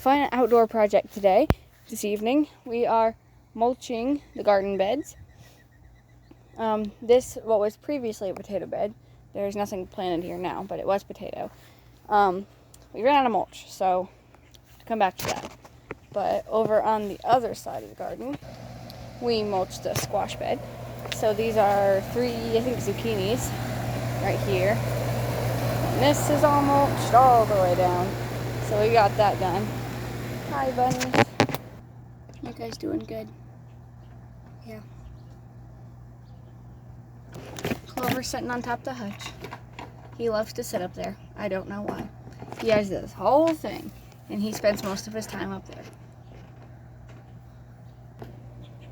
fun outdoor project today. This evening we are mulching the garden beds. This, what was previously a potato bed, there's nothing planted here now, but it was potato. We ran out of mulch, so come back to that. But over on the other side of the garden, we mulched the squash bed. So these are 3, I think, zucchinis right here. And this is all mulched all the way down. So we got that done. Hi, bunnies. You guys doing good? Yeah. Clover's sitting on top of the hutch. He loves to sit up there. I don't know why. He has this whole thing, and he spends most of his time up there.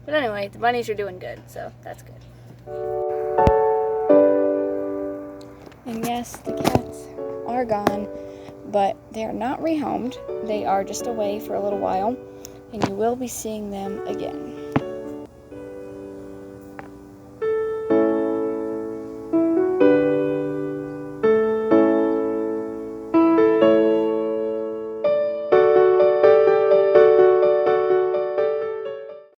But anyway, the bunnies are doing good, so that's good. And yes, the cats are gone, but they are not rehomed. They are just away for a little while, and you will be seeing them again.